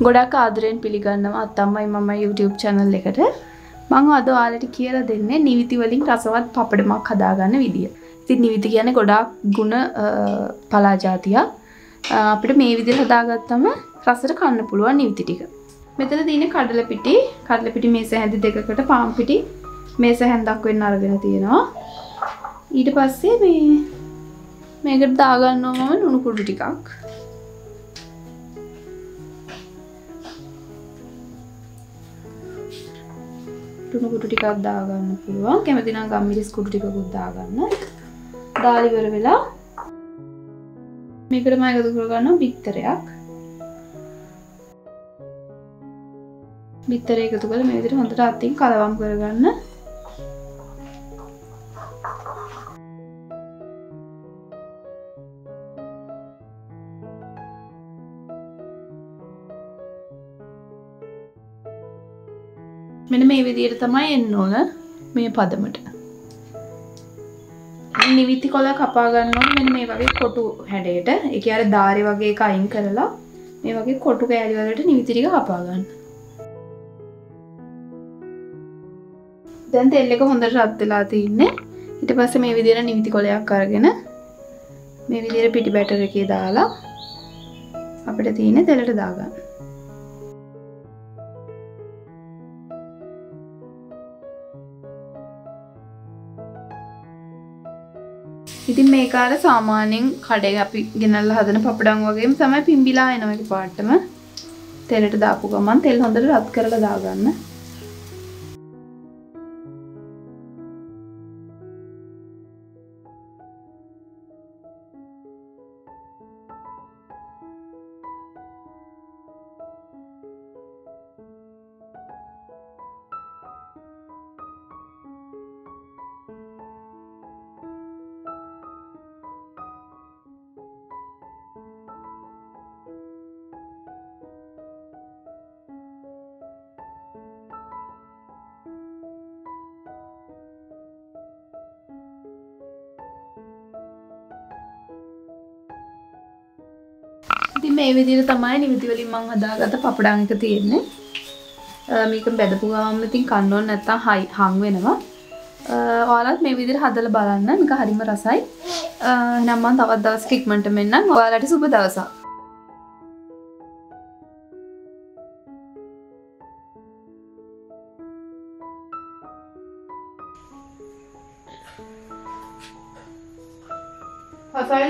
ගොඩක් ආදරෙන් පිළිගන්නවා අත්තම්මයි මමයි YouTube channel එකට. මම අද ඔයාලට කියලා දෙන්නේ නිවිති වලින් රසවත් පපඩමක් හදාගන්න විදිය. ඉතින් නිවිති කියන්නේ ගොඩාක් ගුණ පලා జాතියක්. අපිට මේ විදිහට හදාගත්තම රසට කන්න පුළුවන් නිවිති ටික. මෙතන තියෙන්නේ කඩල පිටි මේස හැඳි දෙකකට පාන් පිටි මේස හැන්දක් වෙන්න අරගෙන තියෙනවා. ඊට පස්සේ මේකට දාගන්නවා මම ලුණු කුඩු ටිකක්. ලුණු කුඩු ටිකක් දාගන්න පුළුවන්. කැමති නම් ගම්මිරිස් කුඩු ටිකකුත් දාගන්න. දාලා ඉවර වෙලා මේකට මම එකතු කරගන්නවා බිත්තරයක්. බිත්තරය එකතු කරලා මේ විදිහට හොඳට අතින් කලවම් කරගන්න. මෙන්න මේ විදිහට තමයි එන්න ඕන මේ පදමට. නිවිති කොළ කපා ගන්න ඕන මෙන්න මේ වගේ කොටු හැඩයට. ඒ කියන්නේ ධාරි වගේ එක අයින් කරලා මේ වගේ කොටු කෑලි වලට නිවිති ටික කපා ගන්න. දැන් තෙල් එක හොඳට රත් වෙලා තින්නේ. ඊට පස්සේ මේ විදිහට නිවිති කොළයක් අරගෙන මේ විදිහට පිටි බැටර් එකේ දාලා අපිට තියෙන්නේ තෙලට දාගන්න. ඉතින් මේක අර සාමාන්‍යයෙන් කඩේ අපි ගෙනල්ලා හදන පපඩම් වගේම තමයි පිම්බිලා එනවා ඒක පාටම. තෙලට දාපු ගමන් තෙල් හොඳට රත් කරලා දාගන්න. ඉතින් මේ විදිහට තමයි නිවිති වලින් මම හදාගත්ත පපඩම් එක තියෙන්නේ. මේක බෙදපු ගමන් ඉතින් කන්න ඕන නැත්තම් හං වෙනවා. ඔයාලත් මේ විදිහට හදලා බලන්න. මේක හරිම රසයි. එහෙනම් මම තවත් දවසක ඉක්මනට මෙන්නම්. ඔයාලට සුබ දවසක්. Pasal